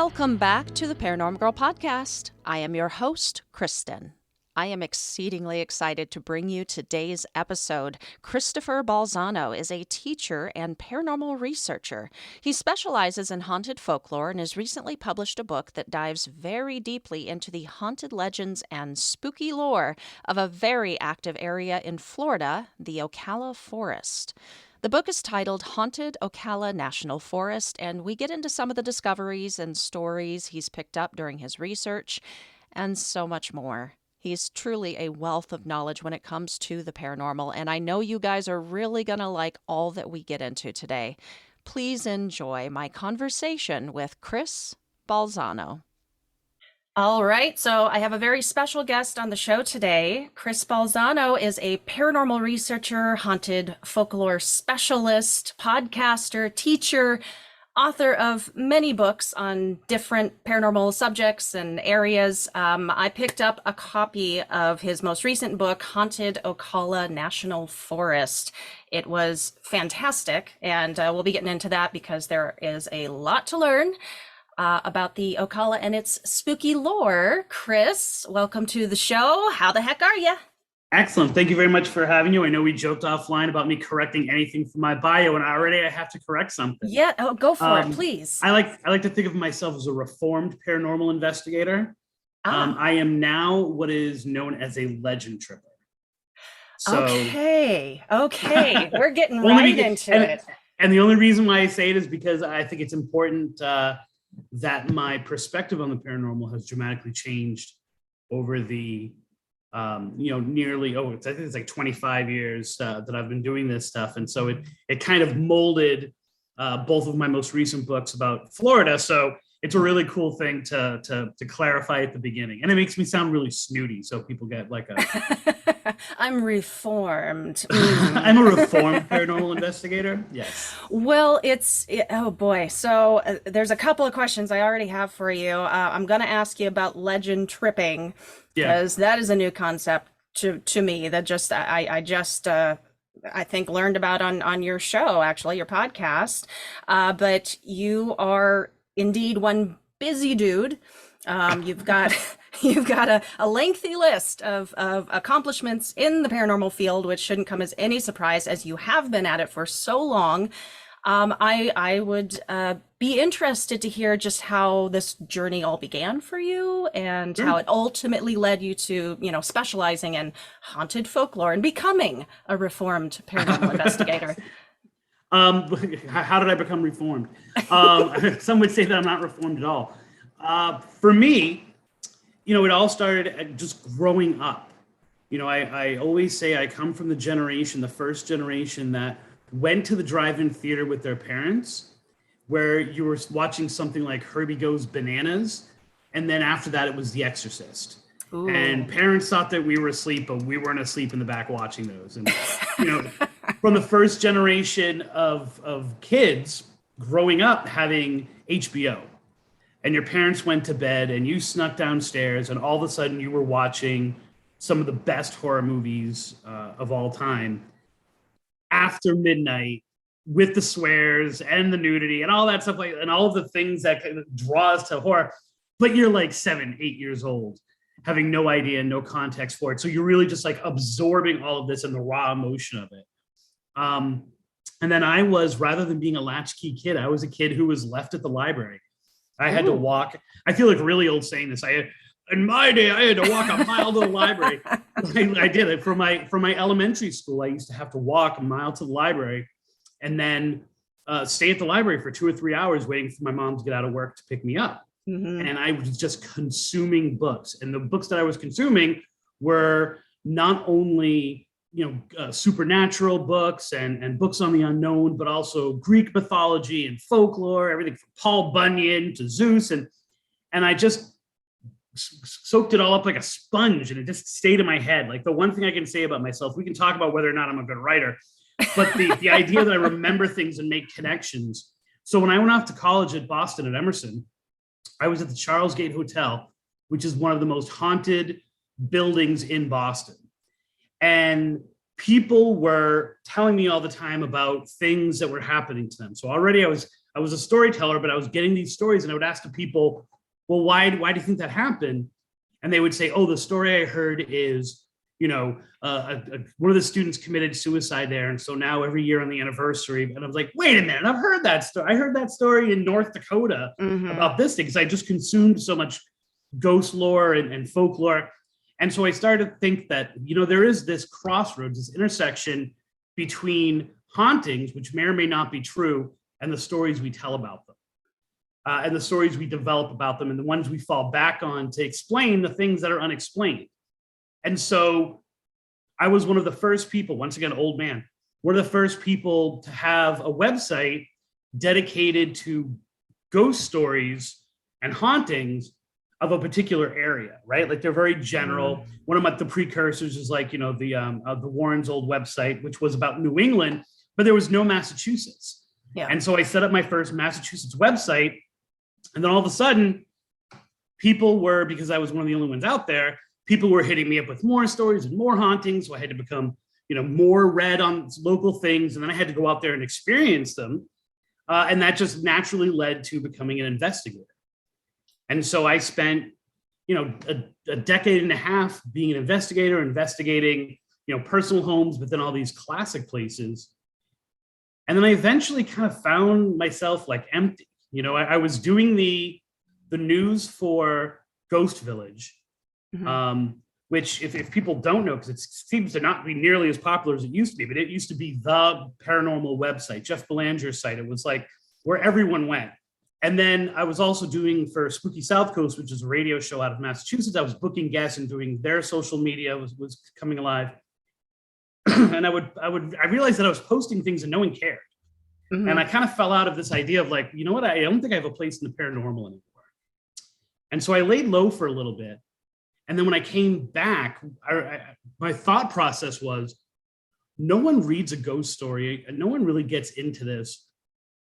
Welcome back to the Paranormal Girl podcast. I am your host, Kristen. I am exceedingly excited to bring you today's episode. Christopher Balzano is a teacher and paranormal researcher. He specializes in haunted folklore and has recently published a book that dives very deeply into the haunted legends and spooky lore of a very active area in Florida, the Ocala Forest. The book is titled Haunted Ocala National Forest, and we get into some of the discoveries and stories he's picked up during his research, and so much more. He's truly a wealth of knowledge when it comes to the paranormal, and I know you guys are really going to like all that we get into today. Please enjoy my conversation with Chris Balzano. All right, so I have a very special guest on the show today. Chris Balzano is a paranormal researcher, haunted folklore specialist, podcaster, teacher, author of many books on different paranormal subjects and areas. I picked up a copy of his most recent book, Haunted Ocala National Forest. It was fantastic, and we'll be getting into that because there is a lot to learn about the Ocala and its spooky lore. Chris, welcome to the show. How the heck are you? Excellent. Thank you very much for having you. I know we joked offline about me correcting anything from my bio, and already I have to correct something. Yeah, go for it, please. I like to think of myself as a reformed paranormal investigator. I am now what is known as a legend tripper. So, okay. We're getting right into it. And the only reason why I say it is because I think it's important that my perspective on the paranormal has dramatically changed over the I think it's like 25 years that I've been doing this stuff. And so it kind of molded both of my most recent books about Florida. So it's a really cool thing to clarify at the beginning. And it makes me sound really snooty. So people get like I'm reformed. I'm a reformed paranormal investigator. Yes. Well, oh boy. So there's a couple of questions I already have for you. I'm going to ask you about legend tripping, because that is a new concept to me that I think learned about on your show, actually, your podcast. But you are indeed one busy dude. You've got a lengthy list of accomplishments in the paranormal field, which shouldn't come as any surprise as you have been at it for so long. I would be interested to hear just how this journey all began for you and how it ultimately led you to, specializing in haunted folklore and becoming a reformed paranormal investigator. How did I become reformed? Some would say that I'm not reformed at all. For me, it all started just growing up. I always say I come from the first generation that went to the drive-in theater with their parents, where you were watching something like Herbie Goes Bananas, and then after that it was The Exorcist. Ooh. And parents thought that we were asleep, but we weren't asleep in the back watching those. And from the first generation of kids growing up having HBO, and your parents went to bed and you snuck downstairs, and all of a sudden you were watching some of the best horror movies of all time after midnight, with the swears and the nudity and all that stuff, and all of the things that kind of draws to horror. But you're like 7, 8 years old, having no idea, no context for it. So you're really just like absorbing all of this and the raw emotion of it. And then I was, rather than being a latchkey kid, I was a kid who was left at the library. I had to walk. I feel like really old saying this. In my day, I had to walk a mile to the library. I did it for my elementary school. I used to have to walk a mile to the library and then stay at the library for 2 or 3 hours waiting for my mom to get out of work to pick me up. Mm-hmm. And I was just consuming books. And the books that I was consuming were not only supernatural books and books on the unknown, but also Greek mythology and folklore, everything from Paul Bunyan to Zeus. And I just soaked it all up like a sponge, and it just stayed in my head. Like, the one thing I can say about myself, we can talk about whether or not I'm a good writer, but the idea that I remember things and make connections. So when I went off to college at Boston at Emerson, I was at the Charles Gate Hotel, which is one of the most haunted buildings in Boston. And people were telling me all the time about things that were happening to them. So already I was I was a storyteller, but I was getting these stories and I would ask the people, well, why do you think that happened? And they would say, oh, the story I heard is, one of the students committed suicide there. And so now every year on the anniversary, and I was like, wait a minute, I've heard that story. I heard that story in North Dakota about this thing, because I just consumed so much ghost lore and folklore. And so I started to think that, there is this crossroads, this intersection between hauntings, which may or may not be true, and the stories we tell about them. And the stories we develop about them, and the ones we fall back on to explain the things that are unexplained. And so I was one of the first people, once again, old man, one of the first people to have a website dedicated to ghost stories and hauntings of a particular area, right? Like they're very general. One of the precursors is like, the Warren's old website, which was about New England, but there was no Massachusetts. Yeah. And so I set up my first Massachusetts website. And then all of a sudden, people were, because I was one of the only ones out there, people were hitting me up with more stories and more hauntings. So I had to become, more read on local things. And then I had to go out there and experience them. And that just naturally led to becoming an investigator. And so I spent, a decade and a half being an investigator, investigating, personal homes, but then all these classic places. And then I eventually kind of found myself like empty. I was doing the news for Ghost Village, which if people don't know, because it seems to not be nearly as popular as it used to be, but it used to be the paranormal website, Jeff Belanger's site. It was like where everyone went. And then I was also doing for Spooky South Coast, which is a radio show out of Massachusetts. I was booking guests and doing their social media was coming alive. And I realized that I was posting things and no one cared. And I kind of fell out of this idea of like, you know what, I don't think I have a place in the paranormal anymore. And so I laid low for a little bit. And then when I came back, my thought process was, no one reads a ghost story and no one really gets into this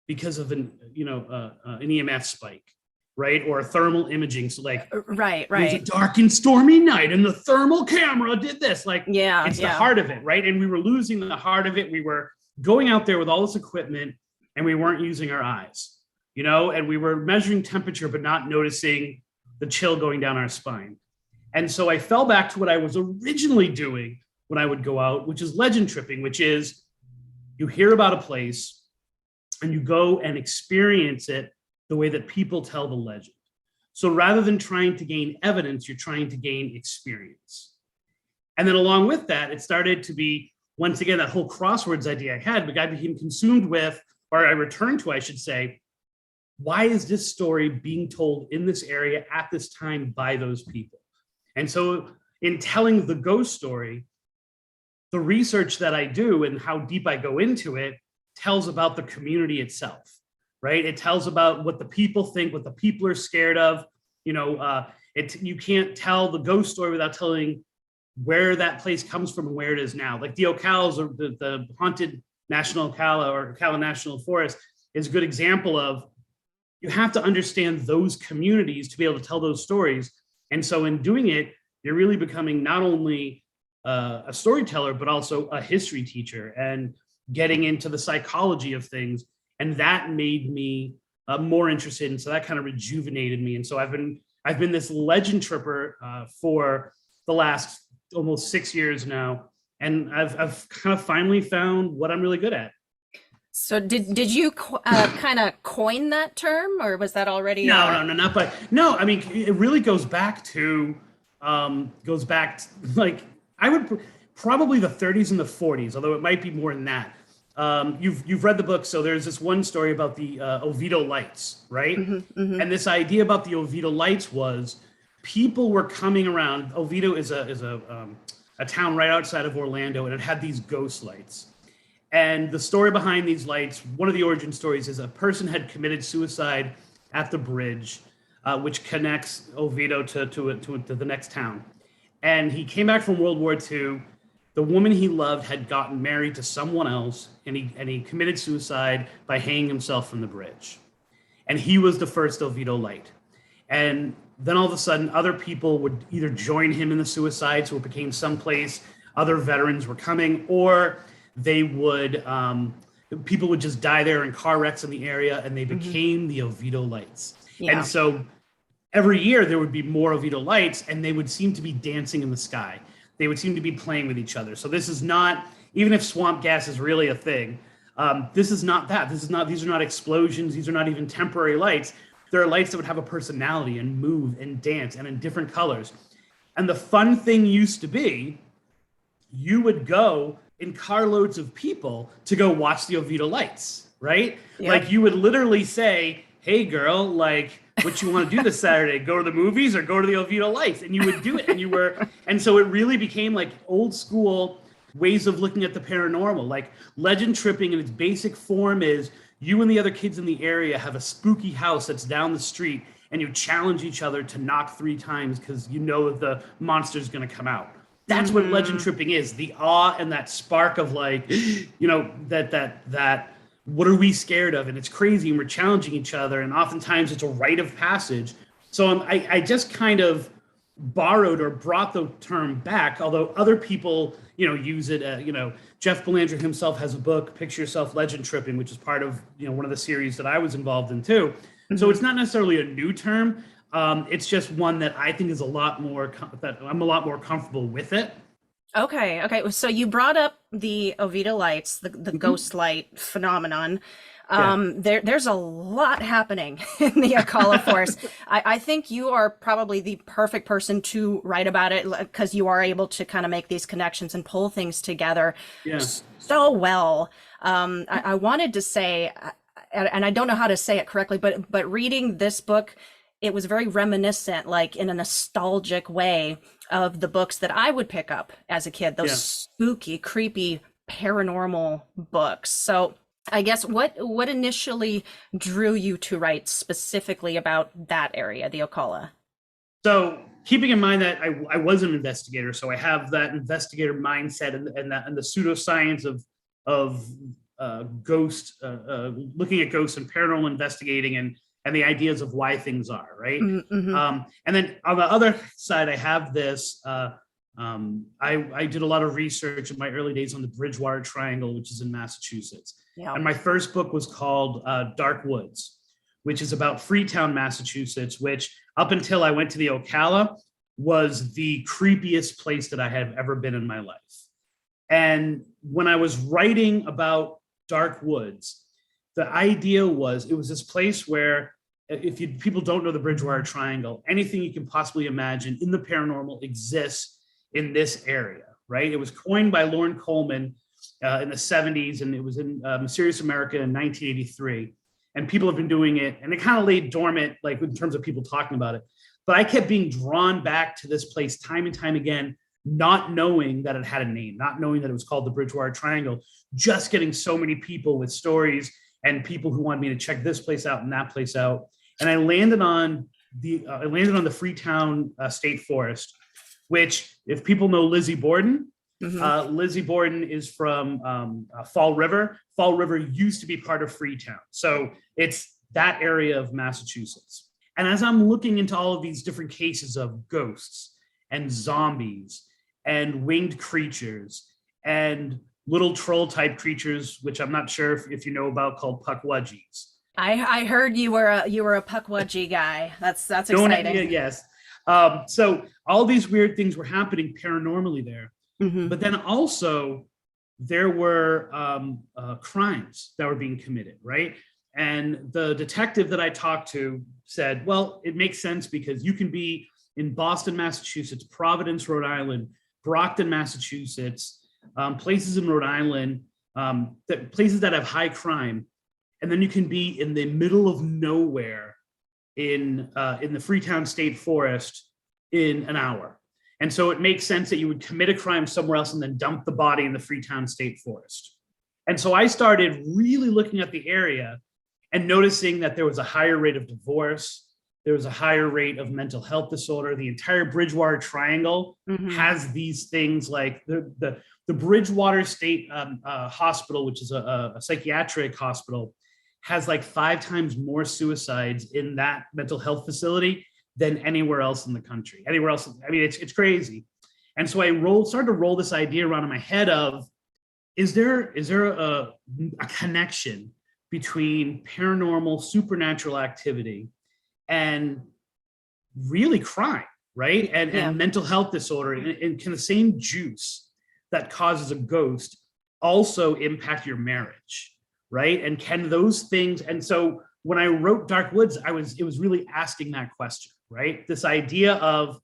because of an EMF spike, right? Or a thermal imaging. So like, right. It was a dark and stormy night and the thermal camera did this. Like, it's the heart of it, right? And we were losing the heart of it. We were going out there with all this equipment and we weren't using our eyes, and we were measuring temperature, but not noticing the chill going down our spine. And so I fell back to what I was originally doing when I would go out, which is legend tripping, which is you hear about a place and you go and experience it the way that people tell the legend. So rather than trying to gain evidence, you're trying to gain experience. And then along with that, it started to be, once again, that whole crosswords idea I had, but I became consumed with, or I returned to, I should say, why is this story being told in this area at this time by those people? And so in telling the ghost story, the research that I do and how deep I go into it tells about the community itself, right? It tells about what the people think, what the people are scared of. You can't tell the ghost story without telling where that place comes from and where it is now. Like the Ocalas, or the haunted National Ocala or Ocala National Forest is a good example of, you have to understand those communities to be able to tell those stories. And so in doing it, you're really becoming not only a storyteller, but also a history teacher and getting into the psychology of things. And that made me more interested. And so that kind of rejuvenated me. And so I've been this legend tripper for the last almost 6 years now. And I've kind of finally found what I'm really good at. So did you kind of coin that term, or was that already? No, I mean, it really goes back to like, I would probably the 30s and the 40s, although it might be more than that. You've read the book, so there's this one story about the Oviedo lights, right? And this idea about the Oviedo lights was people were coming around. Oviedo is a town right outside of Orlando, and it had these ghost lights. And the story behind these lights, one of the origin stories, is a person had committed suicide at the bridge, which connects Oviedo to the next town. And he came back from World War II. The woman he loved had gotten married to someone else, and he committed suicide by hanging himself from the bridge. And he was the first Oviedo light. And then all of a sudden, other people would either join him in the suicide, so it became someplace other veterans were coming, or they would people would just die there in car wrecks in the area, and they became the Oviedo Lights. Yeah. And so every year there would be more Oviedo Lights, and they would seem to be dancing in the sky. They would seem to be playing with each other. So this is not, even if swamp gas is really a thing, this is not that. These are not explosions. These are not even temporary lights. There are lights that would have a personality and move and dance and in different colors. And the fun thing used to be, you would go in carloads of people to go watch the Oviedo Lights, right? Yep. Like you would literally say, hey girl, like what you want to do this Saturday? Go to the movies or go to the Oviedo Lights? And you would do it. And so it really became like old school ways of looking at the paranormal. Like legend tripping in its basic form is you and the other kids in the area have a spooky house that's down the street, and you challenge each other to knock 3 times because you know that the monster's going to come out. That's what legend tripping is, the awe and that spark of like, that what are we scared of? And it's crazy, and we're challenging each other, and oftentimes it's a rite of passage. So I just kind of borrowed or brought the term back, although other people, use it. Jeff Belanger himself has a book, Picture Yourself Legend Tripping, which is part of, one of the series that I was involved in too. So it's not necessarily a new term. It's just one that I think is that I'm a lot more comfortable with it. Okay. So you brought up the Oviedo Lights, the ghost light phenomenon. There's a lot happening in the Ocala Forest. I think you are probably the perfect person to write about it, because you are able to kind of make these connections and pull things together so well. I wanted to say, and I don't know how to say it correctly, but reading this book, it was very reminiscent, like in a nostalgic way, of the books that I would pick up as a kid, those spooky, creepy, paranormal books. So I guess what initially drew you to write specifically about that area, the Ocala? So keeping in mind that I was an investigator, so I have that investigator mindset and the pseudoscience of looking at ghosts and paranormal investigating and the ideas of why things are, right? And then on the other side, I have this, I did a lot of research in my early days on the Bridgewater Triangle, which is in Massachusetts. Yeah. And my first book was called Dark Woods, which is about Freetown, Massachusetts, which up until I went to the Ocala was the creepiest place that I have ever been in my life. And when I was writing about Dark Woods, the idea was it was this place where, people don't know the Bridgewater Triangle, anything you can possibly imagine in the paranormal exists in this area, right? It was coined by Lauren Coleman in the 70s, and it was in Mysterious America in 1983. And people have been doing it, and it kind of laid dormant, like in terms of people talking about it. But I kept being drawn back to this place time and time again, not knowing that it had a name, not knowing that it was called the Bridgewater Triangle, just getting so many people with stories and people who wanted me to check this place out and that place out. And I landed on the Freetown State Forest, which, if people know Lizzie Borden, Lizzie Borden is from Fall River. Fall River used to be part of Freetown. So it's that area of Massachusetts. And as I'm looking into all of these different cases of ghosts and zombies and winged creatures and little troll type creatures, which I'm not sure if you know about, called puckwudgies. I heard you were a puckwudgie guy. That's exciting. Yes. So all these weird things were happening paranormally there. But then also there were crimes that were being committed, right? And the detective that I talked to said, well, it makes sense because you can be in Boston, Massachusetts, Providence, Rhode Island, Brockton, Massachusetts, places in Rhode Island, places that have high crime. And then you can be in the middle of nowhere in the Freetown State Forest in an hour. And so it makes sense that you would commit a crime somewhere else and then dump the body in the Freetown State Forest. And so I started really looking at the area and noticing that there was a higher rate of divorce. There was a higher rate of mental health disorder. The entire Bridgewater Triangle has these things, like the Bridgewater State Hospital, which is a psychiatric hospital, has like 5 times more suicides in that mental health facility than anywhere else in the country. Anywhere else, I mean, it's crazy. And so I started to roll this idea around in my head of, is there a connection between paranormal supernatural activity and really crime, right? And mental health disorder, and can the same juice that causes a ghost also impact your marriage, right? And can those things, and so when I wrote Dark Woods, it was really asking that question, right? This idea of,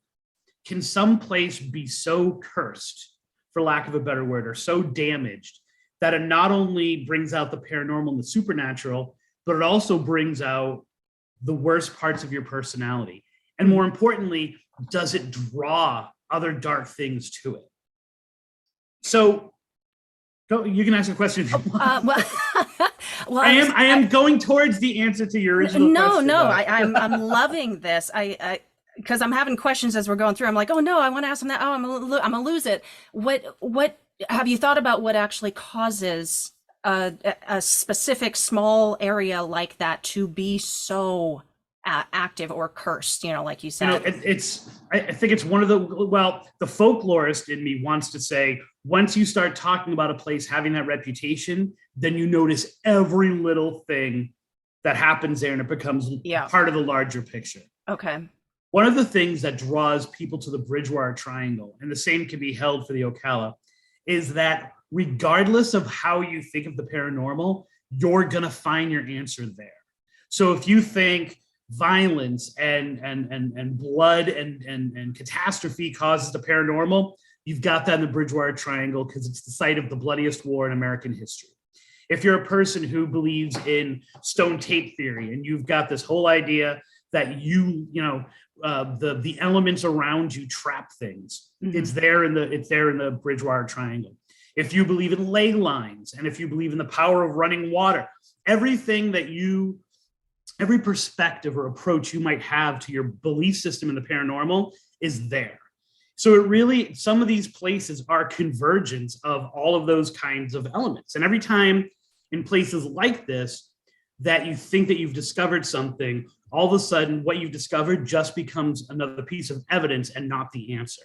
can some place be so cursed, for lack of a better word, or so damaged that it not only brings out the paranormal and the supernatural, but it also brings out the worst parts of your personality? And more importantly, does it draw other dark things to it? So you can ask a question if you want. Well, I am going towards the answer to your original question. No, I'm loving this. Because I'm having questions as we're going through. I'm like, oh no, I want to ask him that. Oh, I'm gonna lose it. What have you thought about? What actually causes a specific small area like that to be so active or cursed? Like you said. I think it's one of the folklorist in me wants to say, once you start talking about a place having that reputation, then you notice every little thing that happens there, and it becomes part of the larger picture. Okay. One of the things that draws people to the Bridgewater Triangle, and the same can be held for the Ocala, is that regardless of how you think of the paranormal, you're gonna find your answer there. So if you think violence and blood and catastrophe causes the paranormal, you've got that in the Bridgewater Triangle because it's the site of the bloodiest war in American history. If you're a person who believes in stone tape theory, and you've got this whole idea that the elements around you trap things, it's there in the Bridgewater Triangle. If you believe in ley lines, and if you believe in the power of running water, every perspective or approach you might have to your belief system in the paranormal is there. So some of these places are convergence of all of those kinds of elements. And every time in places like this that you think that you've discovered something, all of a sudden what you've discovered just becomes another piece of evidence and not the answer.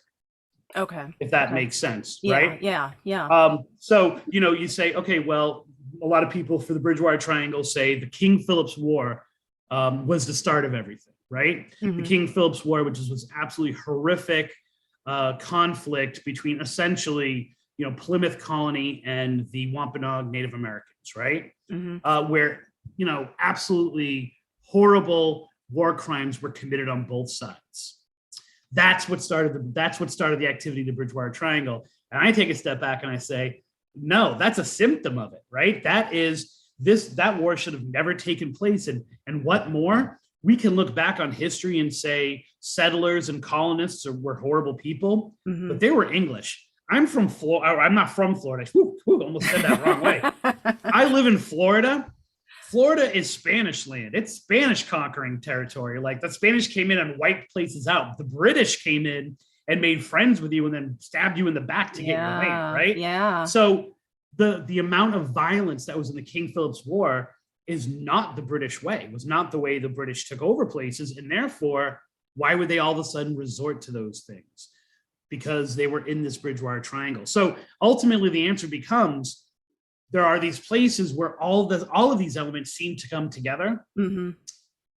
Okay. If that makes sense, yeah, right? Yeah. So, you say, okay, well, a lot of people for the Bridgewater Triangle say the King Philip's War was the start of everything, right? The King Philip's War, which was absolutely horrific conflict between essentially, Plymouth Colony and the Wampanoag Native Americans, right? Where, absolutely horrible war crimes were committed on both sides. That's what started the activity of the Bridgewater Triangle. And I take a step back and I say, no, that's a symptom of it, right? That war should have never taken place. And what more? We can look back on history and say settlers and colonists were horrible people, but they were English. I'm from Florida. I'm not from Florida. Almost said that wrong way. I live in Florida. Florida is Spanish land. It's Spanish conquering territory. Like, the Spanish came in and wiped places out. The British came in and made friends with you and then stabbed you in the back to get your land, right? Yeah. So the amount of violence that was in the King Philip's War is not the British way. It was not the way the British took over places. And therefore, why would they all of a sudden resort to those things? Because they were in this Bridgewater Triangle. So ultimately the answer becomes, there are these places where all of these elements seem to come together and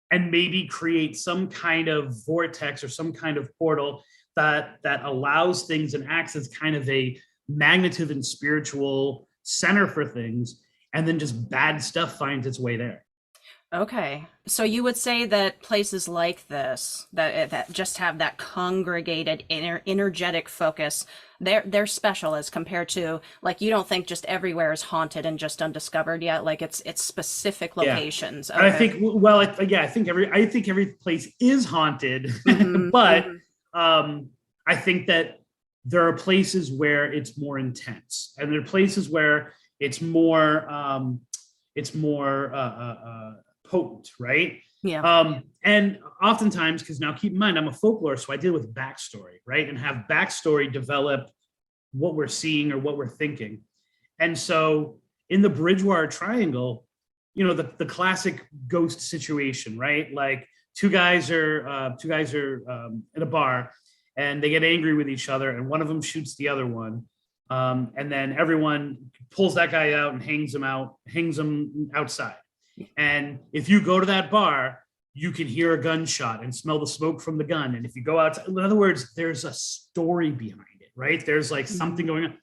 maybe create some kind of vortex or some kind of portal that allows things and acts as kind of a magnetic and spiritual center for things, and then just bad stuff finds its way there. Okay. So you would say that places like this, that just have that congregated energetic focus, they're special as compared to, like, you don't think just everywhere is haunted and just undiscovered yet. Like, it's specific locations. Yeah. Okay. I think every place is haunted, but I think that there are places where it's more intense, and there are places where it's more potent, right? Yeah. And oftentimes, because now keep in mind, I'm a folklorist, so I deal with backstory, right? And have backstory develop what we're seeing or what we're thinking. And so in the Bridgewater Triangle, the classic ghost situation, right? Like two guys are in a bar, and they get angry with each other, and one of them shoots the other one. And then everyone pulls that guy out and hangs him outside. And if you go to that bar, you can hear a gunshot and smell the smoke from the gun. And if you go outside, in other words, there's a story behind it, right? There's like something going on.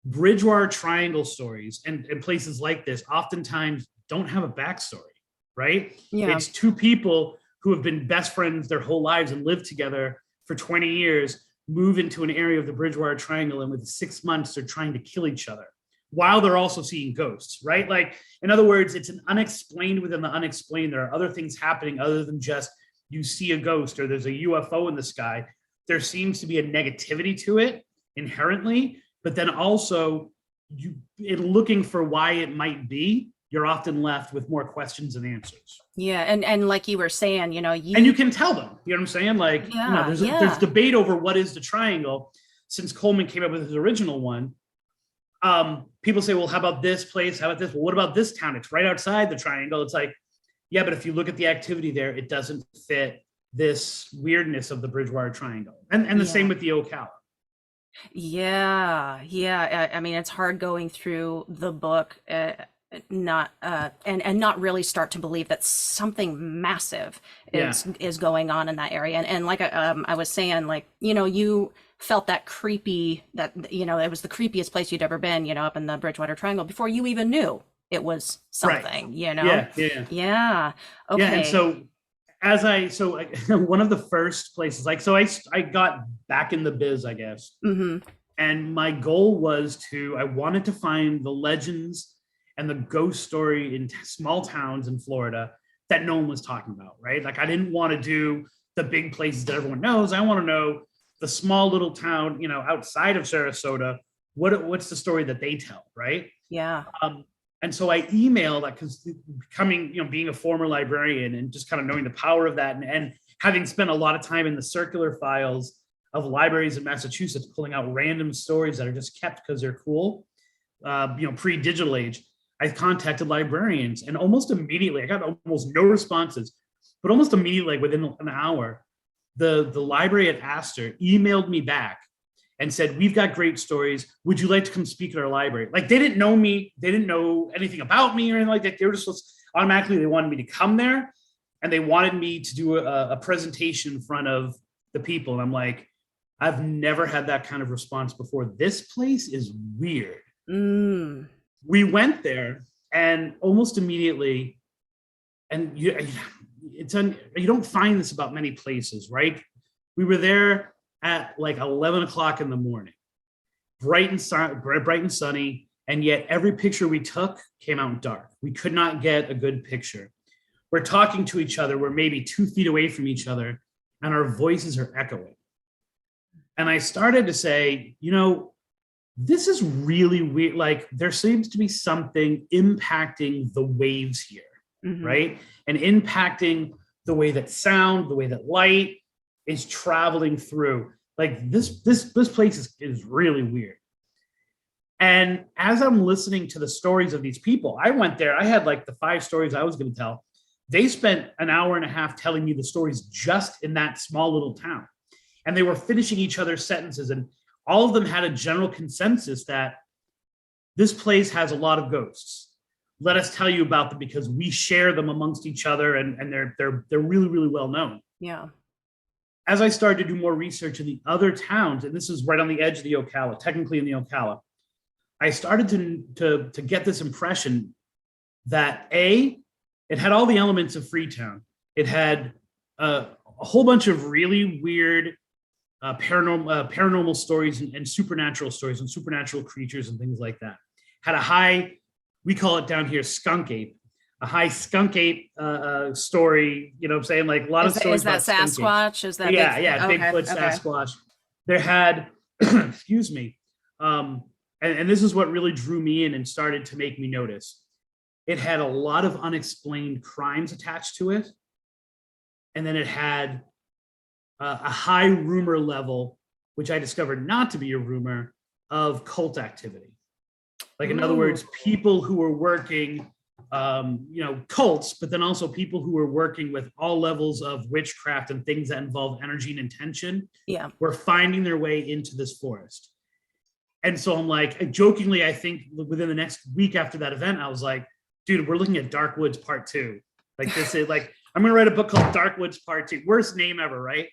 Bridgewater Triangle stories and places like this oftentimes don't have a backstory, right? Yeah. It's two people who have been best friends their whole lives and lived together for 20 years, move into an area of the Bridgewater Triangle, and within 6 months, they're trying to kill each other while they're also seeing ghosts, right? Like, in other words, it's an unexplained within the unexplained. There are other things happening other than just you see a ghost or there's a UFO in the sky. There seems to be a negativity to it inherently, but then also in looking for why it might be, you're often left with more questions than answers. Yeah, and like you were saying, and you can tell them, you know what I'm saying? Like, there's debate over what is the triangle. Since Coleman came up with his original one, people say, well, how about this place? How about this? Well, what about this town? It's right outside the triangle. It's like, yeah, but if you look at the activity there, it doesn't fit this weirdness of the Bridgewater Triangle. And the same with the Ocala. Yeah. I mean, it's hard going through the book, not really start to believe that something massive is going on in that area. And like I was saying, like, you felt that creepy, that it was the creepiest place you'd ever been, up in the Bridgewater Triangle before you even knew it was something. Right. Yeah. Okay. Yeah, and so one of the first places, like, so I got back in the biz, I guess. Mm-hmm. And my goal was I wanted to find the legends and the ghost story in small towns in Florida that no one was talking about, right? Like, I didn't want to do the big places that everyone knows. I want to know the small little town, outside of Sarasota. What's the story that they tell, right? Yeah. And so I emailed, because being a former librarian and just kind of knowing the power of that, and having spent a lot of time in the circular files of libraries in Massachusetts, pulling out random stories that are just kept because they're cool, pre-digital age, I contacted librarians, and almost immediately, I got almost no responses, but almost immediately, like within an hour, the library at Astor emailed me back and said, we've got great stories. Would you like to come speak at our library? Like, they didn't know me. They didn't know anything about me or anything like that. They were just automatically, they wanted me to come there, and they wanted me to do a presentation in front of the people. And I'm like, I've never had that kind of response before. This place is weird. Mm. We went there, and almost immediately, and you don't find this about many places, right? We were there at like 11 o'clock in the morning, bright and sunny, and yet every picture we took came out dark. We could not get a good picture. We're talking to each other. We're maybe 2 feet away from each other, and our voices are echoing. And I started to say, this is really weird. Like, there seems to be something impacting the waves here, mm-hmm. right? And impacting the way that sound, the way that light is traveling through. Like, this place is really weird. And as I'm listening to the stories of these people, I went there, I had like the 5 stories I was going to tell. They spent an hour and a half telling me the stories just in that small little town. And they were finishing each other's sentences, and all of them had a general consensus that this place has a lot of ghosts. Let us tell you about them because we share them amongst each other, and they're really, really well known. Yeah. As I started to do more research in the other towns, and this is right on the edge of the Ocala, technically in the Ocala, I started to get this impression that it had all the elements of Freetown. It had a whole bunch of really weird paranormal stories and supernatural stories and supernatural creatures and things like that. Had a high, we call it down here, skunk ape, a high skunk ape story. You know what I'm saying? Like, a lot of stories. Is that Sasquatch? Is that Bigfoot, Sasquatch. There had, excuse me, and this is what really drew me in and started to make me notice. It had a lot of unexplained crimes attached to it, and then it had a high rumor level, which I discovered not to be a rumor, of cult activity. Like, in other words, people who were working, cults, but then also people who were working with all levels of witchcraft and things that involve energy and intention, were finding their way into this forest. And so I'm like, jokingly, I think within the next week after that event, I was like, dude, we're looking at Dark Woods Part 2. Like, this is like, I'm going to write a book called Dark Woods Part 2. Worst name ever, right?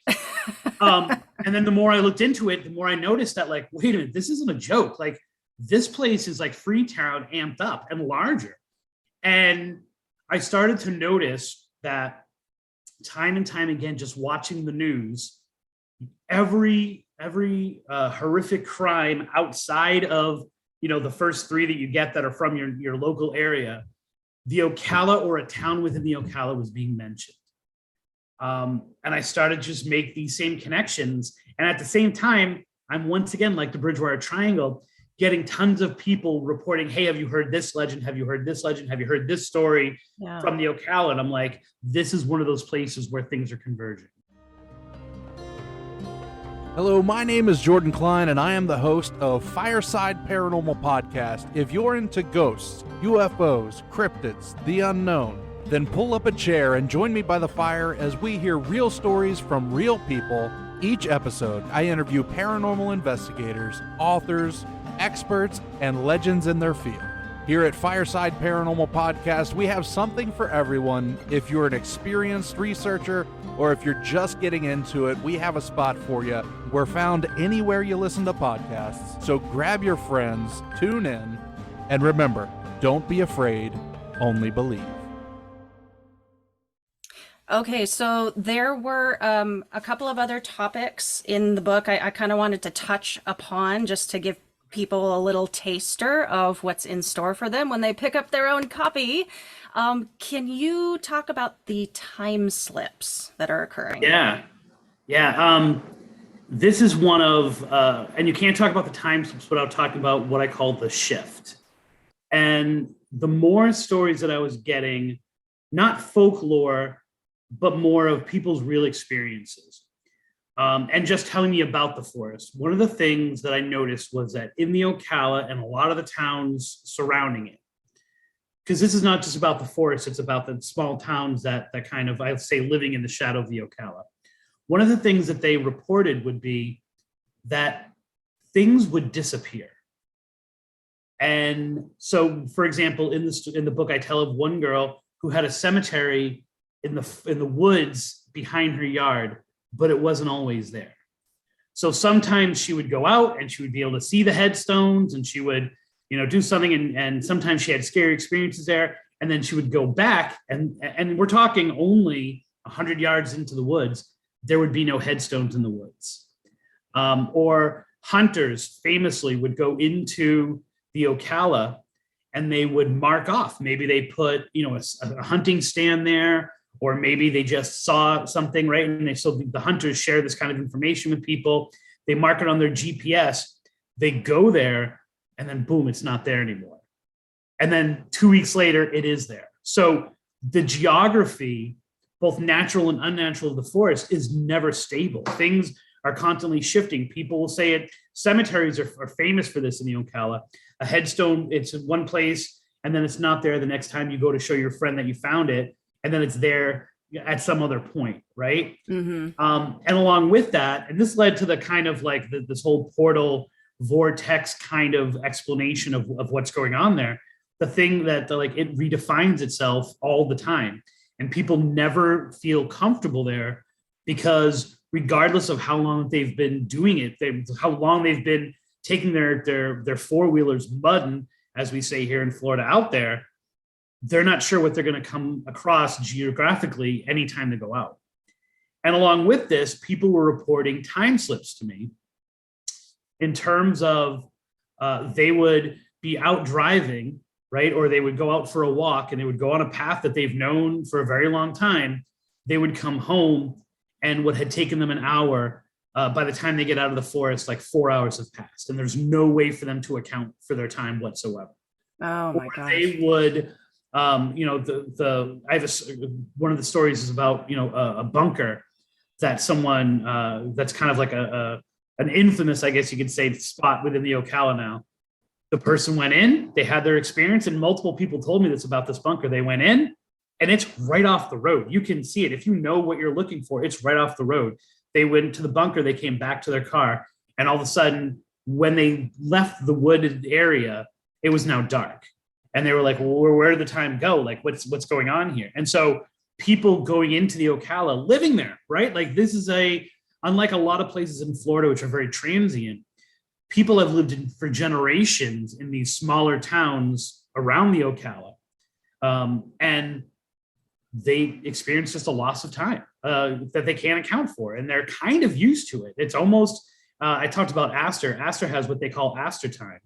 And then the more I looked into it, the more I noticed that, like, wait a minute, this isn't a joke. Like, this place is like Freetown amped up and larger. And I started to notice that time and time again, just watching the news, every horrific crime outside of, the first three that you get that are from your local area, the Ocala or a town within the Ocala was being mentioned. And I started to just make these same connections. And at the same time, I'm once again, like the Bridgewater Triangle, getting tons of people reporting, hey, have you heard this legend? Have you heard this legend? Have you heard this story from the Ocala? And I'm like, this is one of those places where things are converging. Hello, my name is Jordan Klein, and I am the host of Fireside Paranormal Podcast. If you're into ghosts, UFOs, cryptids, the unknown, then pull up a chair and join me by the fire as we hear real stories from real people. Each episode, I interview paranormal investigators, authors, experts, and legends in their field. Here at Fireside Paranormal Podcast, we have something for everyone. If you're an experienced researcher or if you're just getting into it, we have a spot for you. We're found anywhere you listen to podcasts, so grab your friends, tune in, and remember, don't be afraid, only believe. Okay, so there were a couple of other topics in the book I kind of wanted to touch upon just to give people a little taster of what's in store for them when they pick up their own copy. Can you talk about the time slips that are occurring? Yeah. This is one of, and you can't talk about the time slips without talking about what I call the shift. And the more stories that I was getting, not folklore, but more of people's real experiences. And just telling me about the forest. One of the things that I noticed was that in the Ocala and a lot of the towns surrounding it, because this is not just about the forest, it's about the small towns that kind of, I'd say, living in the shadow of the Ocala. One of the things that they reported would be that things would disappear. And so, for example, in the book, I tell of one girl who had a cemetery in the woods behind her yard, but it wasn't always there. So sometimes she would go out and she would be able to see the headstones and she would, do something. And sometimes she had scary experiences there. And then she would go back and we're talking only 100 yards into the woods, there would be no headstones in the woods. Or hunters famously would go into the Ocala and they would mark off. Maybe they put, a hunting stand there, or maybe they just saw something, right? And so the hunters share this kind of information with people. They mark it on their GPS. They go there, and then boom, it's not there anymore. And then 2 weeks later, it is there. So the geography, both natural and unnatural of the forest, is never stable. Things are constantly shifting. People will say it. Cemeteries are famous for this in the Ocala. A headstone, it's in one place, and then it's not there the next time you go to show your friend that you found it. And then it's there at some other point, right? Mm-hmm. And along with that, and this led to the kind of like this whole portal vortex kind of explanation of what's going on there. The thing that it redefines itself all the time. And people never feel comfortable there because regardless of how long they've been doing it, how long they've been taking their four-wheelers mudding, as we say here in Florida, out there, they're not sure what they're going to come across geographically anytime they go out. And along with this, people were reporting time slips to me in terms of they would be out driving, right? Or they would go out for a walk and they would go on a path that they've known for a very long time. They would come home and what had taken them an hour, by the time they get out of the forest, like 4 hours have passed. And there's no way for them to account for their time whatsoever. Oh my gosh. They would... I have one of the stories is about, a bunker that someone, that's kind of like an infamous, I guess you could say, spot within the Ocala now. The person went in, they had their experience, and multiple people told me this about this bunker. They went in and it's right off the road. You can see it. If you know what you're looking for, it's right off the road. They went to the bunker, they came back to their car, and all of a sudden when they left the wooded area, it was now dark. And they were like, well, where did the time go? Like, what's going on here? And so people going into the Ocala, living there, right? Like this is unlike a lot of places in Florida, which are very transient, people have lived for generations in these smaller towns around the Ocala. And they experience just a loss of time that they can't account for. And they're kind of used to it. It's almost, I talked about Astor. Astor has what they call Astor time,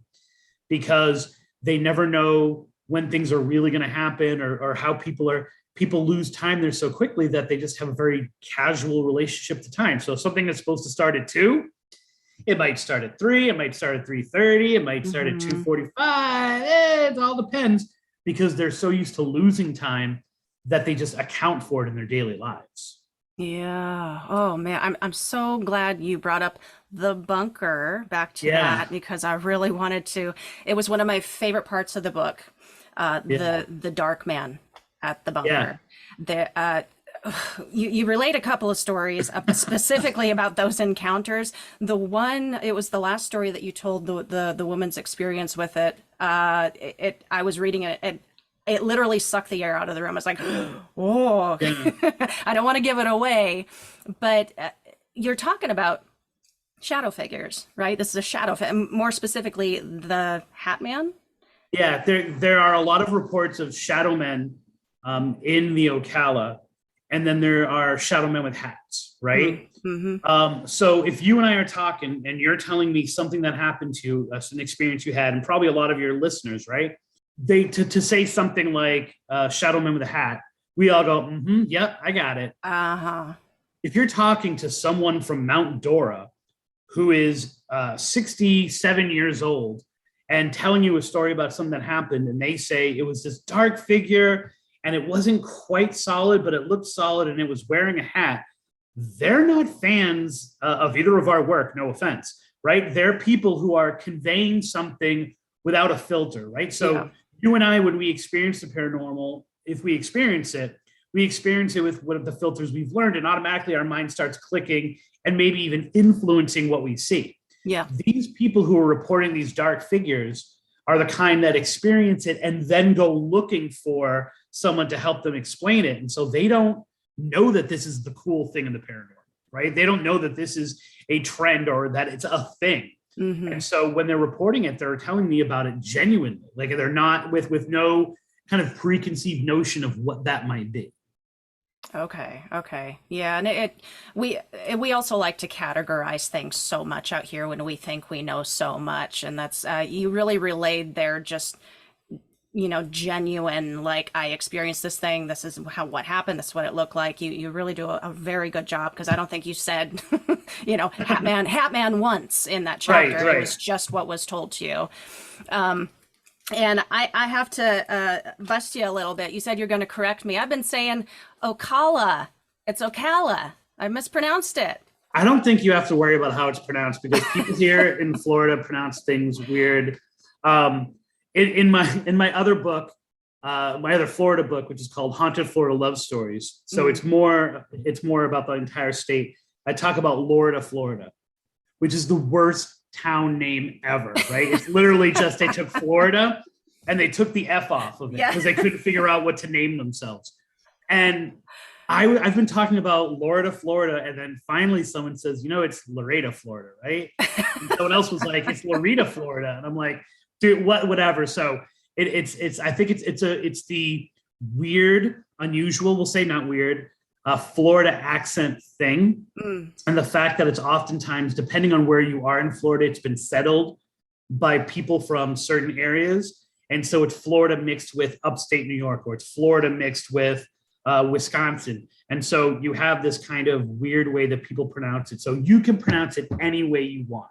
because they never know when things are really going to happen, or how people lose time there so quickly that they just have a very casual relationship to time. So something that's supposed to start at 2, it might start at 3, it might start at 3:30, it might start at 2:45. It all depends, because they're so used to losing time that they just account for it in their daily lives. Yeah. Oh man, I'm so glad you brought up the bunker back to that, because I really wanted to. It was one of my favorite parts of the book, the dark man at the bunker. You relate a couple of stories specifically about those encounters. It was the last story that you told, the woman's experience with it. I was reading it. It literally sucked the air out of the room. I was like, oh, I don't want to give it away, but you're talking about shadow figures, right? This is a shadow, more specifically, the Hat Man. Yeah, there are a lot of reports of shadow men in the Ocala, and then there are shadow men with hats, right? Mm-hmm. So if you and I are talking and you're telling me something that happened to you, an experience you had, and probably a lot of your listeners, right? They to say something like shadow man with a hat, we all go, yep, I got it. If you're talking to someone from Mount Dora who is 67 years old and telling you a story about something that happened, and they say it was this dark figure and it wasn't quite solid, but it looked solid, and it was wearing a hat, they're not fans of either of our work, no offense, right? They're people who are conveying something without a filter, right? So you and I, when we experience the paranormal, if we experience it with one of the filters we've learned, and automatically our mind starts clicking and maybe even influencing what we see. Yeah. These people who are reporting these dark figures are the kind that experience it and then go looking for someone to help them explain it. And so they don't know that this is the cool thing in the paranormal, right? They don't know that this is a trend or that it's a thing. Mm-hmm. And so when they're reporting it, they're telling me about it genuinely. Like they're not with no kind of preconceived notion of what that might be. Okay. Yeah. And we also like to categorize things so much out here when we think we know so much. And that's, you really relayed there just, genuine, like, I experienced this thing. This is what happened. This is what it looked like. You really do a very good job, because I don't think you said, Hat Man once in that chapter. Right. It was just what was told to you. And I have to bust you a little bit. You said you're going to correct me. I've been saying Ocala. It's Ocala. I mispronounced it. I don't think you have to worry about how it's pronounced, because people here in Florida pronounce things weird. In my other book, my other Florida book, which is called Haunted Florida Love Stories. So it's more about the entire state. I talk about Lorida, Florida, which is the worst town name ever, right? It's literally just they took Florida and they took the F off of it because they couldn't figure out what to name themselves. And I've been talking about Lorida, Florida, and then finally someone says, it's Laredo, Florida, right? And someone else was like, it's Loretta, Florida, and I'm like, dude, whatever. So it's I think it's the weird, unusual, we'll say not weird, Florida accent thing. And the fact that it's oftentimes, depending on where you are in Florida, it's been settled by people from certain areas. And so it's Florida mixed with upstate New York, or it's Florida mixed with Wisconsin. And so you have this kind of weird way that people pronounce it. So you can pronounce it any way you want,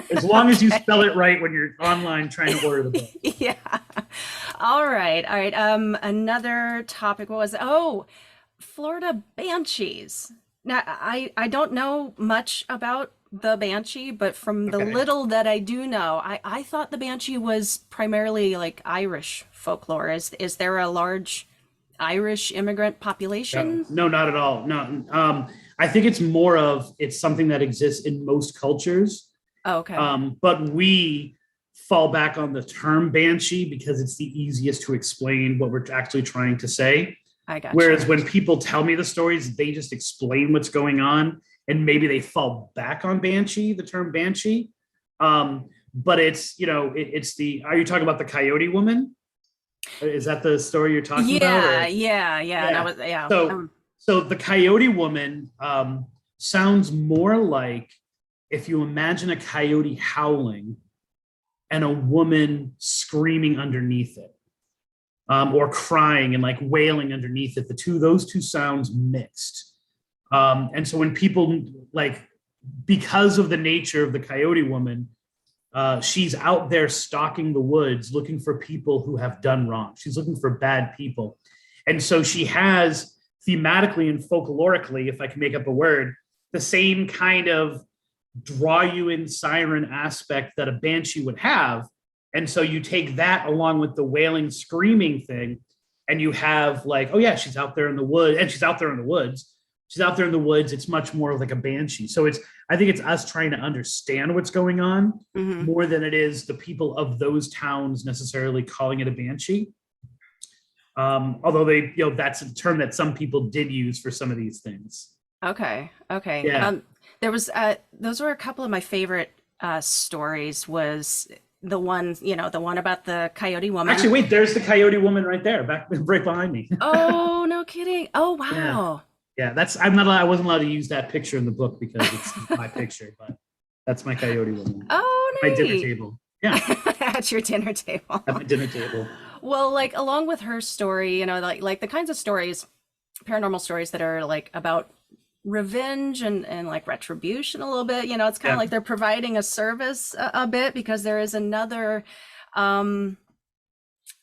as long as you spell it right when you're online trying to order the book. Yeah. All right. Another topic was, Florida banshees. Now, I don't know much about the banshee, but from the little that I do know, I thought the banshee was primarily like Irish folklore. Is there a large Irish immigrant population? No, not at all. No. I think it's something that exists in most cultures. Oh, okay. But we fall back on the term banshee because it's the easiest to explain what we're actually trying to say. I got Whereas you. when people tell me the stories, they just explain what's going on, and maybe they fall back on banshee, the term banshee. But it's, it's the, are you talking about the coyote woman? Is that the story you're talking about? Or? Yeah. Yeah. And I was, yeah. So the coyote woman sounds more like if you imagine a coyote howling and a woman screaming underneath it, or crying and like wailing underneath it. Those two sounds mixed. And so when people because of the nature of the coyote woman, she's out there stalking the woods, looking for people who have done wrong. She's looking for bad people. And so she has thematically and folklorically, if I can make up a word, the same kind of draw you in siren aspect that a banshee would have. And so you take that along with the wailing, screaming thing, and you have like, oh yeah, she's out there in the woods, and she's out there in the woods. She's out there in the woods. It's much more like a banshee. So I think it's us trying to understand what's going on more than it is the people of those towns necessarily calling it a banshee. Although that's a term that some people did use for some of these things. Okay. Yeah. There was those were a couple of my favorite stories. Was the one about the coyote woman. Actually, wait, there's the coyote woman right there, right behind me. Oh, no kidding. Oh, wow. Yeah, I wasn't allowed to use that picture in the book because it's my picture, but that's my coyote woman. Oh, my neat. dinner table. Yeah. At your dinner table. At my dinner table. Well, like along with her story, like the kinds of stories, paranormal stories that are like about revenge and like retribution a little bit, it's kind of like they're providing a service a bit, because there is another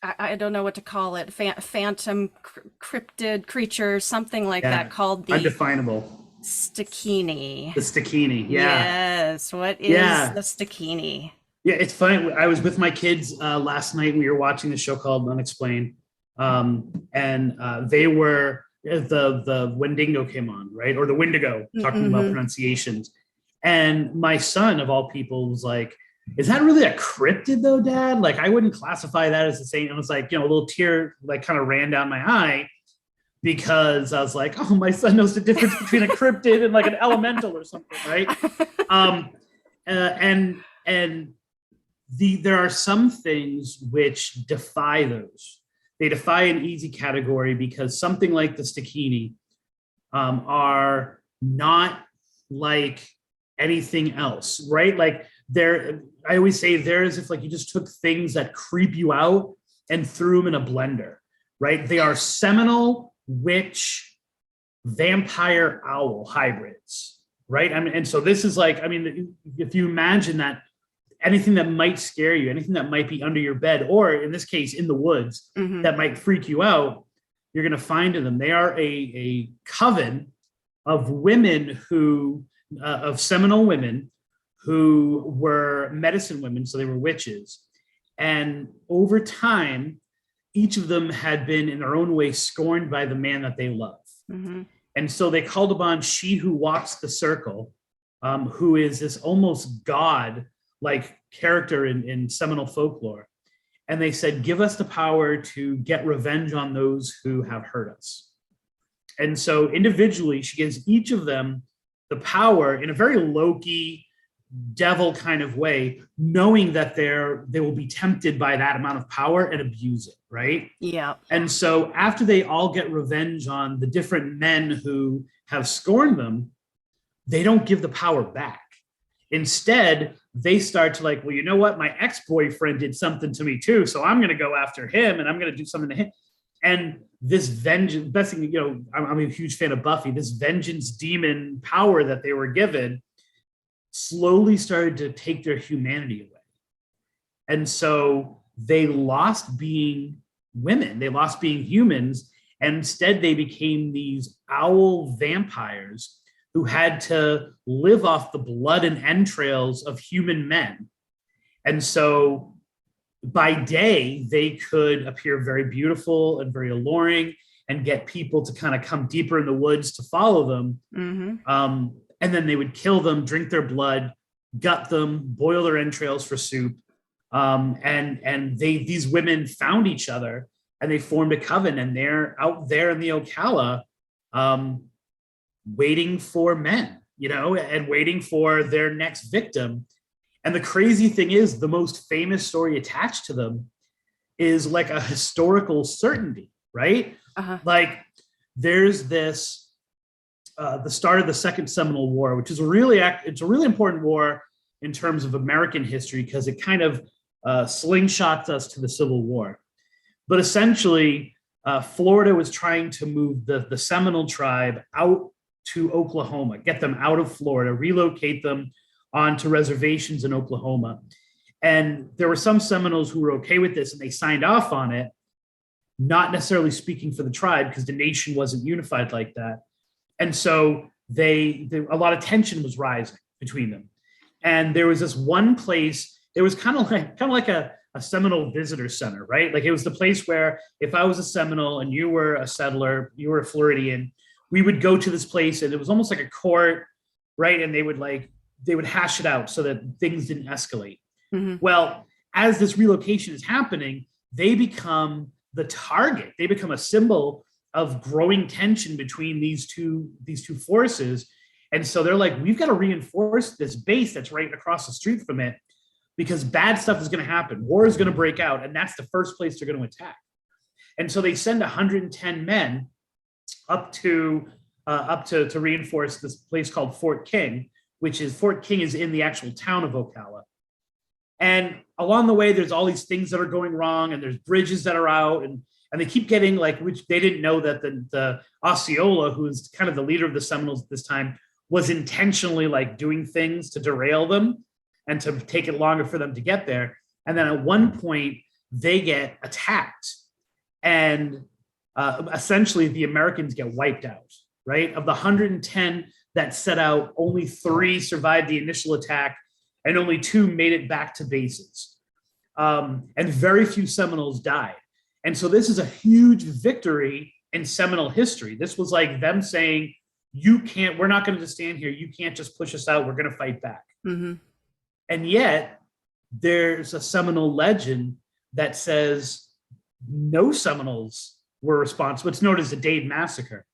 I don't know what to call it, phantom cryptid creature, something like that, called the undefinable Stakini. The Stakini. Yes. What is the Stakini? Yeah, it's funny. I was with my kids last night. We were watching a show called Unexplained, and they were the Wendigo came on, right, or the Wendigo, talking about pronunciations. And my son, of all people, was like, "Is that really a cryptid, though, Dad? Like, I wouldn't classify that as the same." And it was like, a little tear like kind of ran down my eye, because I was like, "Oh, my son knows the difference between a cryptid and like an elemental or something, right?" There are some things which defy those. They defy an easy category, because something like the Stakini are not like anything else, right? Like I always say they're as if like you just took things that creep you out and threw them in a blender, right? They are seminal witch, vampire, owl hybrids, right? And so this is like, if you imagine that, anything that might scare you, anything that might be under your bed, or in this case, in the woods, that might freak you out, you're going to find in them. They are a coven of women of Seminole women who were medicine women, so they were witches. And over time, each of them had been in their own way scorned by the man that they love. And so they called upon she who walks the circle, who is this almost god-like character in Seminole folklore. And they said, give us the power to get revenge on those who have hurt us. And so individually, she gives each of them the power in a very Loki devil kind of way, knowing that they will be tempted by that amount of power and abuse it, right? Yeah. And so after they all get revenge on the different men who have scorned them, they don't give the power back. Instead, they start to like, well, you know what? My ex-boyfriend did something to me too, so I'm going to go after him and I'm going to do something to him. And this vengeance, best thing, I'm a huge fan of Buffy, this vengeance demon power that they were given slowly started to take their humanity away. And so they lost being women, they lost being humans, and instead they became these owl vampires who had to live off the blood and entrails of human men. And so by day, they could appear very beautiful and very alluring and get people to kind of come deeper in the woods to follow them. And then they would kill them, drink their blood, gut them, boil their entrails for soup. And these women found each other and they formed a coven, and they're out there in the Ocala, waiting for men, and waiting for their next victim. And the crazy thing is, the most famous story attached to them is like a historical certainty, right? Like there's this, the start of the Second Seminole War, which is it's a really important war in terms of American history, because it kind of slingshots us to the Civil War. But essentially, Florida was trying to move the Seminole tribe out to Oklahoma, get them out of Florida, relocate them onto reservations in Oklahoma. And there were some Seminoles who were okay with this, and they signed off on it, not necessarily speaking for the tribe, because the nation wasn't unified like that. And so a lot of tension was rising between them. And there was this one place, it was kind of like a Seminole visitor center, right? Like it was the place where if I was a Seminole and you were a settler, you were a Floridian, we would go to this place, and it was almost like a court, right? And they would hash it out so that things didn't escalate. Mm-hmm. Well, as this relocation is happening, they become the target. They become a symbol of growing tension between these two forces. And so they're like, we've got to reinforce this base that's right across the street from it, because bad stuff is going to happen. War is going to break out, and that's the first place they're going to attack. And so they send 110 men up to reinforce this place called Fort King, Fort King is in the actual town of Ocala. And along the way, there's all these things that are going wrong, and there's bridges that are out, and they keep getting which they didn't know that the Osceola, who's kind of the leader of the Seminoles at this time, was intentionally doing things to derail them and to take it longer for them to get there. And then at one point they get attacked, and essentially the Americans get wiped out, right? Of the 110 that set out, only 3 survived the initial attack, and only 2 made it back to bases. And very few Seminoles died. And so this is a huge victory in Seminole history. This was like them saying, we're not going to just stand here. You can't just push us out. We're going to fight back. Mm-hmm. And yet there's a Seminole legend that says no Seminoles were responsible. It's known as the Dade Massacre.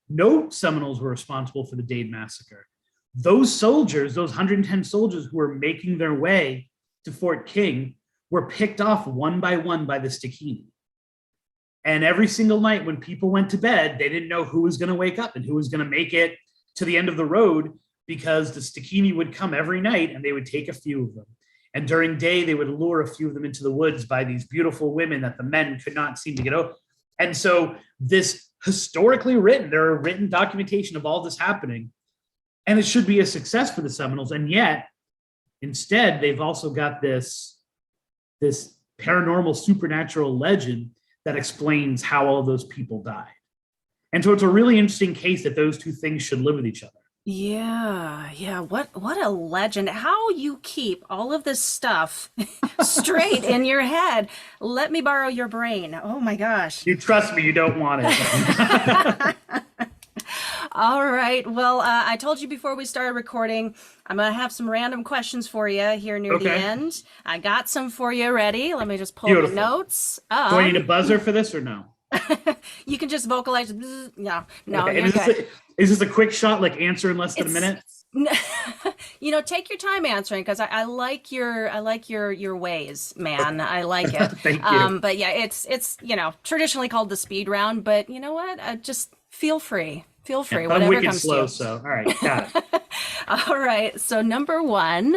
No Seminoles were responsible for the Dade Massacre. Those soldiers, those 110 soldiers who were making their way to Fort King, were picked off one by one by the Stickini. And every single night when people went to bed, they didn't know who was going to wake up and who was going to make it to the end of the road, because the Stickini would come every night and they would take a few of them. And during day, they would lure a few of them into the woods by these beautiful women that the men could not seem to get over. And so this there are written documentation of all this happening, and it should be a success for the Seminoles. And yet, instead, they've also got this paranormal supernatural legend that explains how all those people died. And so it's a really interesting case that those two things should live with each other. Yeah. What a legend. How you keep all of this stuff straight in your head. Let me borrow your brain. Oh my gosh. You trust me, you don't want it. All right. Well, I told you before we started recording, I'm going to have some random questions for you here near the end. I got some for you ready. Let me just pull the notes. Do I need a buzzer for this or no? You can just vocalize. No. Okay. Is this a quick shot, like answer in less than a minute? Take your time answering, because I like your ways, man. I like it. Thank you. But yeah, it's traditionally called the speed round, but you know what? Just feel free. Yeah, Whatever I'm wicked comes slow, to you. so all right, got it. All right. So number 1,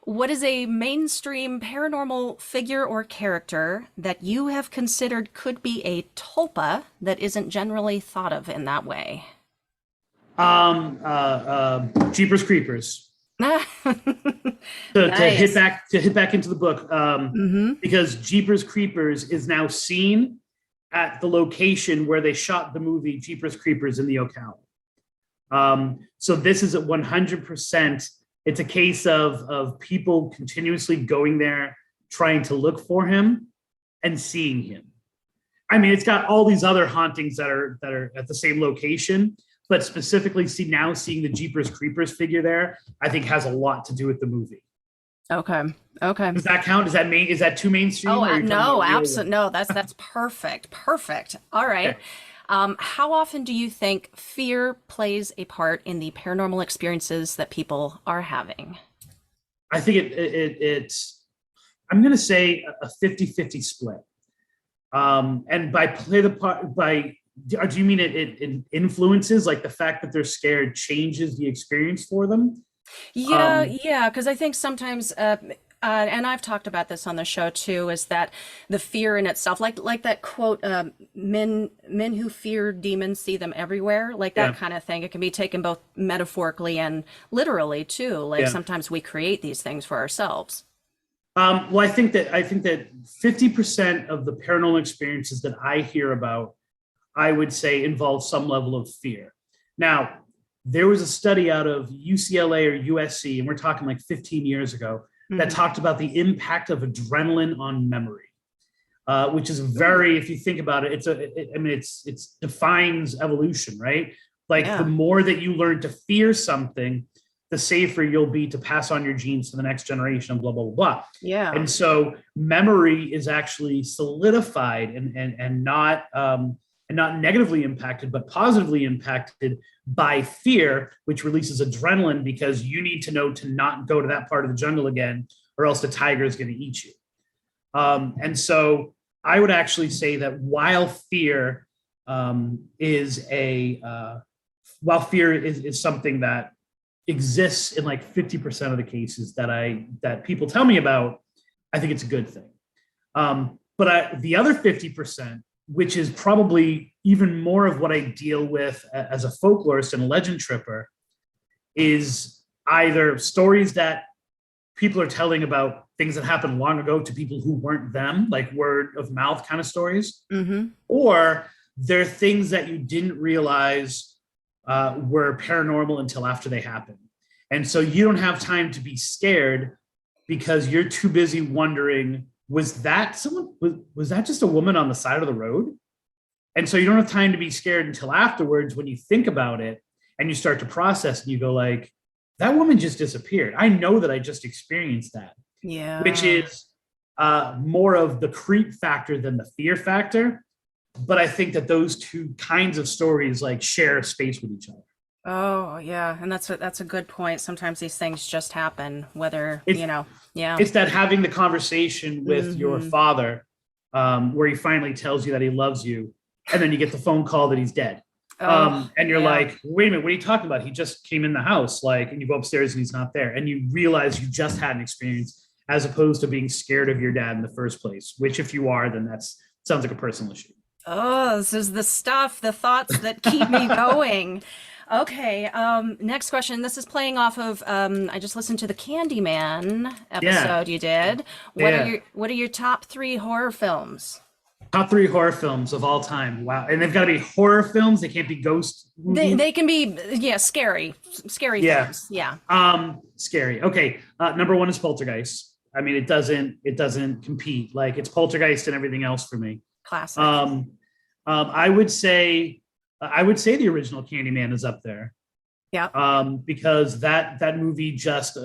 what is a mainstream paranormal figure or character that you have considered could be a tulpa that isn't generally thought of in that way? Jeepers Creepers. Nice. To hit back into the book, because Jeepers Creepers is now seen at the location where they shot the movie Jeepers Creepers in the Ocala. So this is at 100%. It's a case of people continuously going there, trying to look for him and seeing him. I mean, it's got all these other hauntings that are at the same location, but specifically seeing the Jeepers Creepers figure there, I think has a lot to do with the movie. Okay. Does that count? Is that too mainstream? Oh, no, absolutely. No, that's perfect. Perfect. All right. Okay. How often do you think fear plays a part in the paranormal experiences that people are having? I think it's, I'm going to say a 50-50 split. And by play the part, do you mean it influences, like the fact that they're scared changes the experience for them? Yeah, because I think sometimes, and I've talked about this on the show too, is that the fear in itself, like that quote, "Men who fear demons see them everywhere," like that Yeah. kind of thing. It can be taken both metaphorically and literally too. Like Yeah. sometimes we create these things for ourselves. Well, I think that 50% of the paranormal experiences that I hear about, I would say, involve some level of fear. Now, there was a study out of UCLA or USC, and we're talking like 15 years ago, that talked about the impact of adrenaline on memory, which is very, if you think about it, it defines evolution, right? Like Yeah. the more that you learn to fear something, the safer you'll be to pass on your genes to the next generation, and blah, blah, blah, blah. Yeah. And so memory is actually solidified and not negatively impacted, but positively impacted by fear, which releases adrenaline because you need to know to not go to that part of the jungle again, or else the tiger is going to eat you. And so I would actually say that while fear is something that exists in like 50% of the cases that people tell me about, I think it's a good thing. But the other 50%, which is probably even more of what I deal with as a folklorist and a legend tripper, is either stories that people are telling about things that happened long ago to people who weren't them, like word of mouth kind of stories, or they're things that you didn't realize were paranormal until after they happened. And so you don't have time to be scared because you're too busy wondering, was that just a woman on the side of the road? And so you don't have time to be scared until afterwards when you think about it and you start to process and you go like, that woman just disappeared. I know that I just experienced that. Yeah. Which is more of the creep factor than the fear factor. But I think that those two kinds of stories like share space with each other. Oh, yeah. And that's a good point. Sometimes these things just happen, whether, yeah. It's that having the conversation with your father where he finally tells you that he loves you, and then you get the phone call that he's dead. And you're like, wait a minute, what are you talking about? He just came in the house, and you go upstairs and he's not there. And you realize you just had an experience as opposed to being scared of your dad in the first place, which if you are, then sounds like a personal issue. Oh, this is the thoughts that keep me going. Okay, next question. This is playing off of, I just listened to the Candyman episode you did. What are your top 3 horror films? Top 3 horror films of all time. Wow. And they've got to be horror films. They can't be ghost movies. They can be, scary films. Yeah. Scary. Okay. Number 1 is Poltergeist. I mean, it doesn't compete. Like it's Poltergeist and everything else for me. Classic. I would say the original Candyman is up there. Yeah. Because that movie just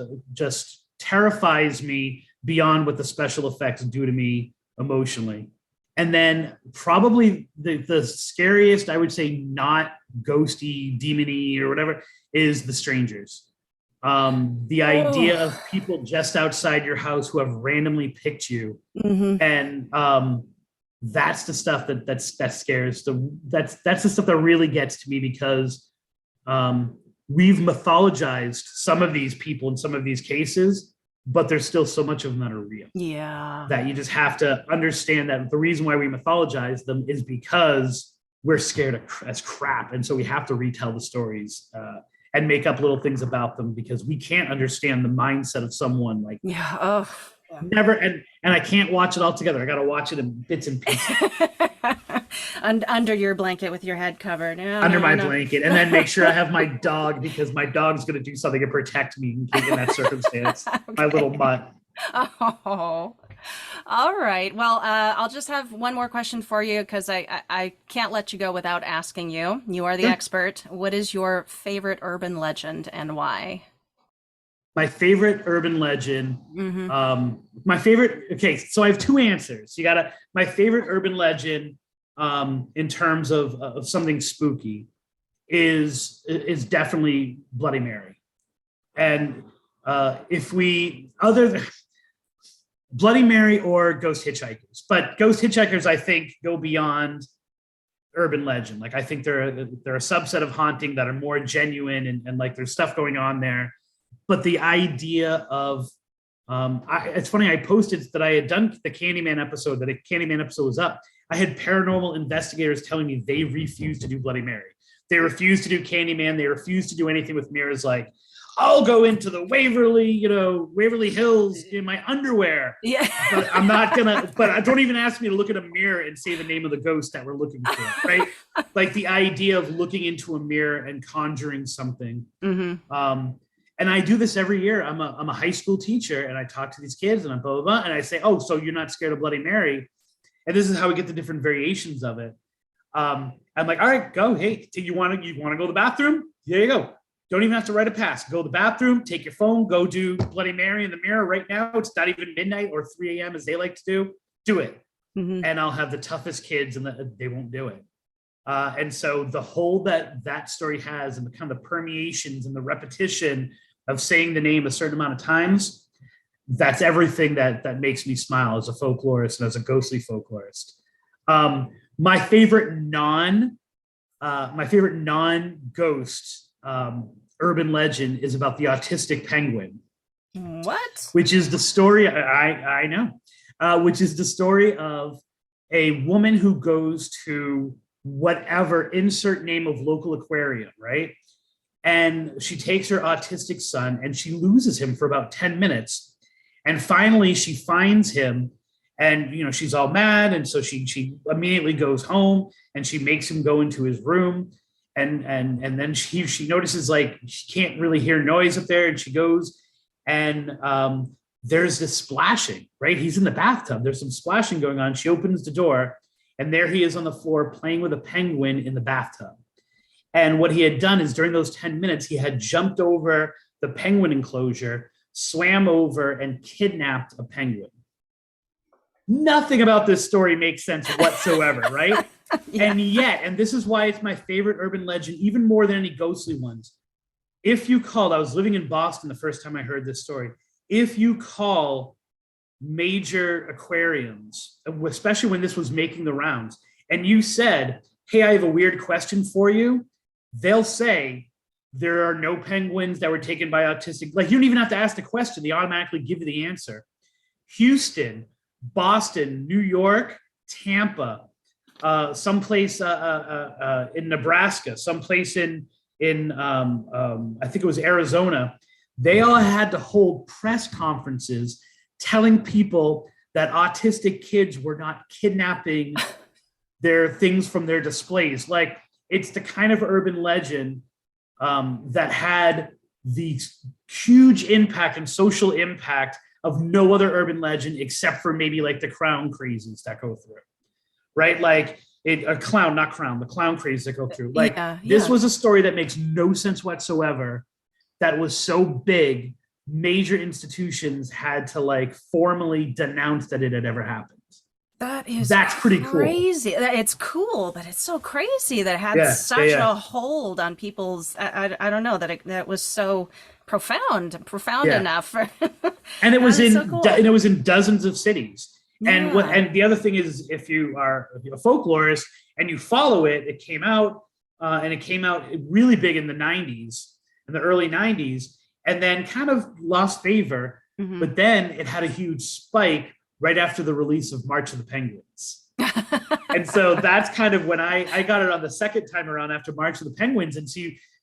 terrifies me beyond what the special effects do to me emotionally. And then probably the scariest, I would say, not ghosty, demony, or whatever, is The Strangers. The idea of people just outside your house who have randomly picked you, and that's the stuff that scares. That's the stuff that really gets to me because we've mythologized some of these people in some of these cases, but there's still so much of them that are real. Yeah. That you just have to understand that the reason why we mythologize them is because we're scared as crap. And so we have to retell the stories and make up little things about them because we can't understand the mindset of someone like never. And I can't watch it all together. I got to watch it in bits and pieces. Under your blanket with your head covered. Under my blanket. And then make sure I have my dog because my dog's going to do something to protect me in that circumstance. Okay. My little mutt. Oh, All right. Well, I'll just have one more question for you because I can't let you go without asking you. You are the Sure. expert. What is your favorite urban legend and why? My favorite urban legend. Mm-hmm. My favorite. Okay, so I have two answers. My favorite urban legend, in terms of something spooky, is definitely Bloody Mary. And if we other than Bloody Mary or Ghost Hitchhikers, but Ghost Hitchhikers, I think, go beyond urban legend. Like I think they're a subset of haunting that are more genuine and like there's stuff going on there. But the idea of it's funny, I posted that I had done the Candyman episode, that a Candyman episode was up. I had paranormal investigators telling me they refused to do Bloody Mary. They refused to do Candyman. They refused to do anything with mirrors. Like, I'll go into the Waverly Hills in my underwear. Yeah. But I'm not gonna, but don't even ask me to look at a mirror and say the name of the ghost that we're looking for, right? Like the idea of looking into a mirror and conjuring something. Mm-hmm. And I do this every year. I'm a high school teacher and I talk to these kids and I'm blah, blah, blah. And I say, oh, so you're not scared of Bloody Mary? And this is how we get the different variations of it. I'm like, all right, go. Hey, you want to go to the bathroom? There you go. Don't even have to write a pass. Go to the bathroom, take your phone, go do Bloody Mary in the mirror right now. It's not even midnight or 3 a.m. as they like to do. Do it. Mm-hmm. And I'll have the toughest kids and they won't do it. And so the whole that story has and the kind of permeations and the repetition of saying the name a certain amount of times, that's everything that makes me smile as a folklorist and as a ghostly folklorist. My favorite non-ghost urban legend is about the autistic penguin. What? Which is the story, I know, which is the story of a woman who goes to whatever, insert name of local aquarium, right? And she takes her autistic son and she loses him for about 10 minutes. And finally she finds him and, she's all mad. And so she immediately goes home and she makes him go into his room. And then she notices like she can't really hear noise up there. And she goes and there's this splashing, right? He's in the bathtub. There's some splashing going on. She opens the door and there he is on the floor playing with a penguin in the bathtub. And what he had done is during those 10 minutes, he had jumped over the penguin enclosure, swam over and kidnapped a penguin. Nothing about this story makes sense whatsoever, right? Yeah. And this is why it's my favorite urban legend, even more than any ghostly ones. If you called, I was living in Boston the first time I heard this story. If you call major aquariums, especially when this was making the rounds, and you said, hey, I have a weird question for you, they'll say there are no penguins that were taken by autistic. Like you don't even have to ask the question. They automatically give you the answer. Houston, Boston, New York, Tampa, someplace in Nebraska, someplace in I think it was Arizona. They all had to hold press conferences telling people that autistic kids were not kidnapping their things from their displays. Like it's the kind of urban legend that had the huge impact and social impact of no other urban legend except for maybe like the clown crazes that go through, right? Like the clown crazes that go through. Like this was a story that makes no sense whatsoever. That was so big, major institutions had to like formally denounce that it had ever happened. That's pretty crazy. Cool. It's cool, but it's so crazy that it had such a hold on people's. I don't know that it was so profound enough. And it was in dozens of cities. Yeah. And the other thing is, if you're a folklorist and you follow it, it came out really big in the 90s, in the early 90s, and then kind of lost favor. Mm-hmm. But then it had a huge spike right after the release of March of the Penguins. And so that's kind of when I got it on the second time around after March of the Penguins. And so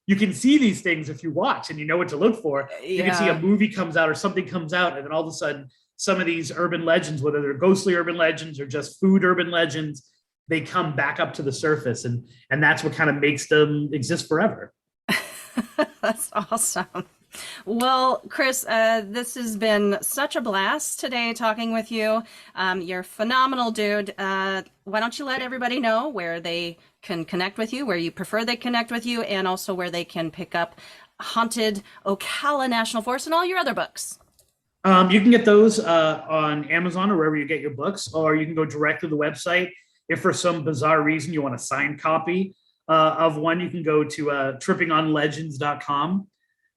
you can see these things if you watch and you know what to look for. Yeah. You can see a movie comes out or something comes out, and then all of a sudden some of these urban legends, whether they're ghostly urban legends or just food urban legends, they come back up to the surface. And that's what kind of makes them exist forever. That's awesome. Well, Chris, this has been such a blast today talking with you. You're a phenomenal dude. Why don't you let everybody know where they can connect with you, where you prefer they connect with you, and also where they can pick up Haunted Ocala National Forest and all your other books. You can get those on Amazon or wherever you get your books, or you can go direct to the website. If for some bizarre reason you want a signed copy of one, you can go to trippingonlegends.com.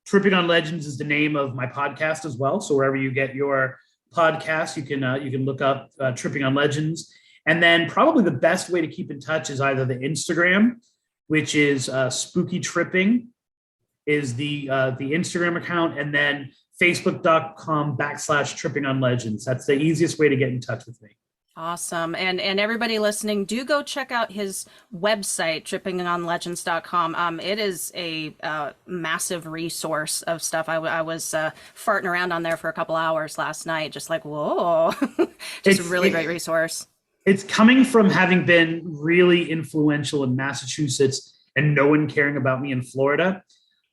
Tripping on Legends is the name of my podcast as well. So wherever you get your podcast, you can look up Tripping on Legends. And then probably the best way to keep in touch is either the Instagram, which is Spooky Tripping, is the Instagram account, and then facebook.com/Tripping on Legends. That's the easiest way to get in touch with me. Awesome. And everybody listening, do go check out his website, trippingonlegends.com. It is a massive resource of stuff. I was farting around on there for a couple hours last night, just like, whoa, just a really great resource. It's coming from having been really influential in Massachusetts and no one caring about me in Florida.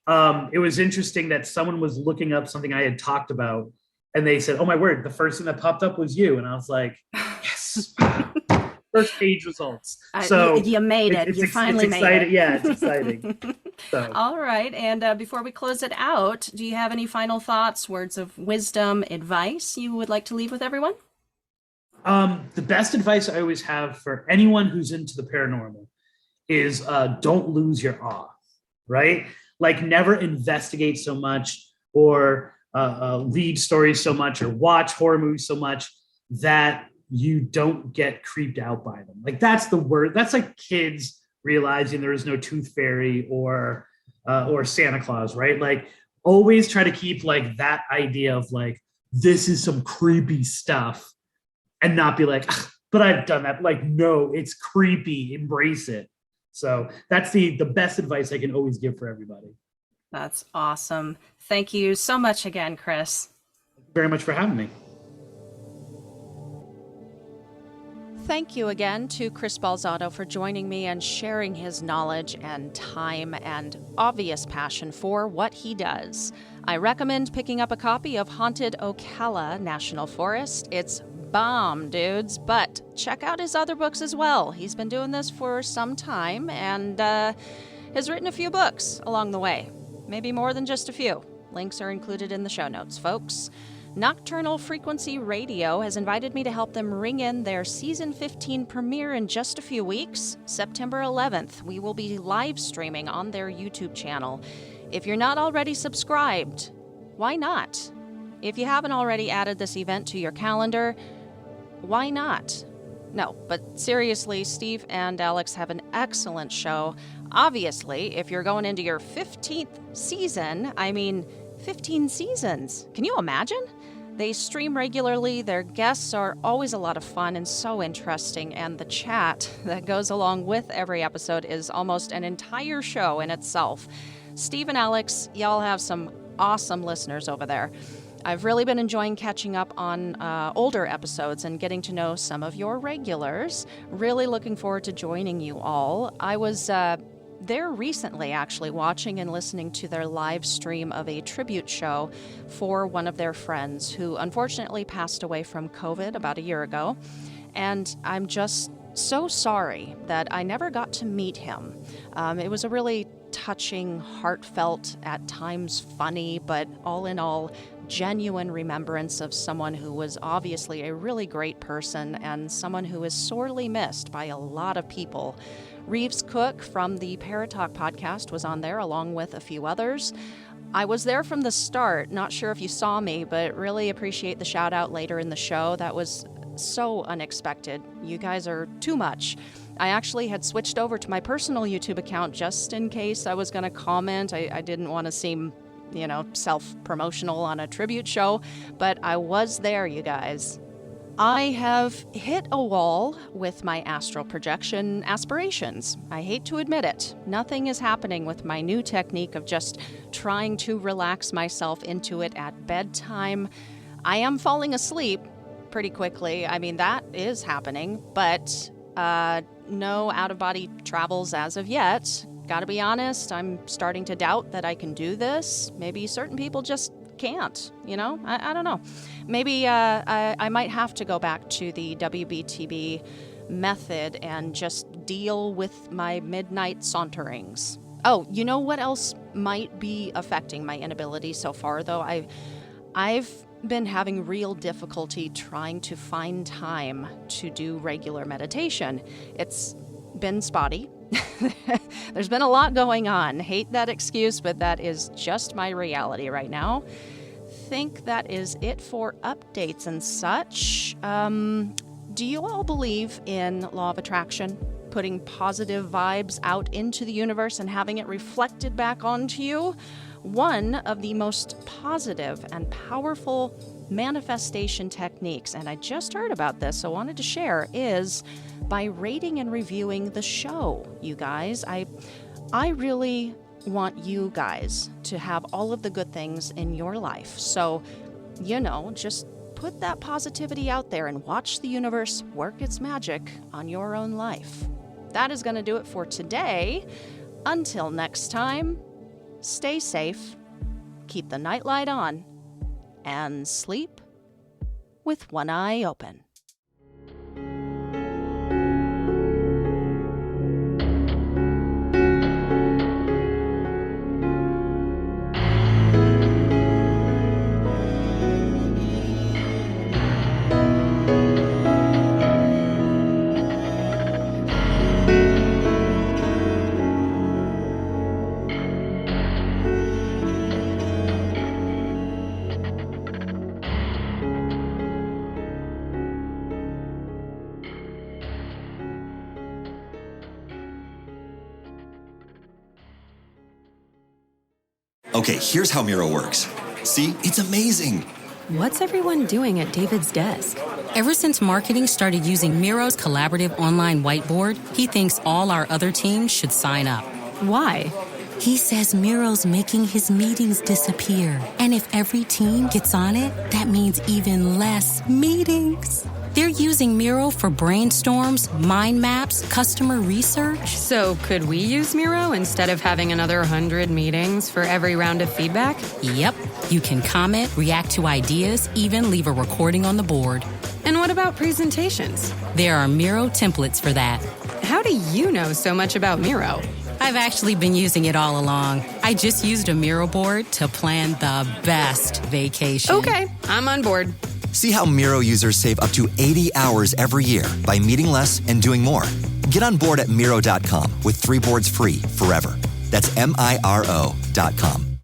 It was interesting that someone was looking up something I had talked about, and they said, "Oh my word, the first thing that popped up was you." And I was like, yes, first page results. So you made it. You finally made it. Yeah, it's exciting. So. All right. And before we close it out, do you have any final thoughts, words of wisdom, advice you would like to leave with everyone? The best advice I always have for anyone who's into the paranormal is don't lose your awe, right? Like never investigate so much or read stories so much or watch horror movies so much that you don't get creeped out by them. Like that's the word. That's like kids realizing there is no tooth fairy or Santa Claus, right? Like always try to keep like that idea of like, this is some creepy stuff and not be like, but I've done that. Like, no, it's creepy. Embrace it. So that's the best advice I can always give for everybody. That's awesome. Thank you so much again, Chris. Thank you very much for having me. Thank you again to Chris Balzano for joining me and sharing his knowledge and time and obvious passion for what he does. I recommend picking up a copy of Haunted Ocala National Forest. It's bomb, dudes, but check out his other books as well. He's been doing this for some time and has written a few books along the way. Maybe more than just a few. Links are included in the show notes, folks. Nocturnal Frequency Radio has invited me to help them ring in their Season 15 premiere in just a few weeks. September 11th, we will be live streaming on their YouTube channel. If you're not already subscribed, why not? If you haven't already added this event to your calendar, why not? No, but seriously, Steve and Alex have an excellent show. Obviously, if you're going into your 15th season, 15 seasons. Can you imagine? They stream regularly, their guests are always a lot of fun and so interesting, and the chat that goes along with every episode is almost an entire show in itself. Steve and Alex, y'all have some awesome listeners over there. I've really been enjoying catching up on older episodes and getting to know some of your regulars. Really looking forward to joining you all. I was there recently, actually, watching and listening to their live stream of a tribute show for one of their friends who unfortunately passed away from COVID about a year ago. And I'm just so sorry that I never got to meet him. It was a really touching, heartfelt, at times funny, but all in all, genuine remembrance of someone who was obviously a really great person and someone who is sorely missed by a lot of people. Reeves Cook from the Paratalk podcast was on there along with a few others. I was there from the start, not sure if you saw me, but really appreciate the shout out later in the show. That was so unexpected. You guys are too much. I actually had switched over to my personal YouTube account just in case I was going to comment. I didn't want to seem, self-promotional on a tribute show, but I was there, you guys. I have hit a wall with my astral projection aspirations. I hate to admit it. Nothing is happening with my new technique of just trying to relax myself into it at bedtime. I am falling asleep pretty quickly. That is happening, but no out-of-body travels as of yet. Gotta be honest, I'm starting to doubt that I can do this. Maybe certain people just can't, I don't know. Maybe I might have to go back to the WBTB method and just deal with my midnight saunterings. Oh, you know what else might be affecting my inability so far, though? I've been having real difficulty trying to find time to do regular meditation. It's been spotty. There's been a lot going on. Hate that excuse, but that is just my reality right now. Think that is it for updates and such. Do you all believe in law of attraction? Putting positive vibes out into the universe and having it reflected back onto you? One of the most positive and powerful manifestation techniques, and I just heard about this, so wanted to share, is by rating and reviewing the show, you guys. I really want you guys to have all of the good things in your life. So, just put that positivity out there and watch the universe work its magic on your own life. That is going to do it for today. Until next time, stay safe, keep the nightlight on, and sleep with one eye open. Okay, here's how Miro works. See, it's amazing. What's everyone doing at David's desk? Ever since marketing started using Miro's collaborative online whiteboard, he thinks all our other teams should sign up. Why? He says Miro's making his meetings disappear. And if every team gets on it, that means even less meetings. They're using Miro for brainstorms, mind maps, customer research. So could we use Miro instead of having another 100 meetings for every round of feedback? Yep. You can comment, react to ideas, even leave a recording on the board. And what about presentations? There are Miro templates for that. How do you know so much about Miro? I've actually been using it all along. I just used a Miro board to plan the best vacation. Okay, I'm on board. See how Miro users save up to 80 hours every year by meeting less and doing more. Get on board at Miro.com with 3 boards free forever. That's MIRO.com.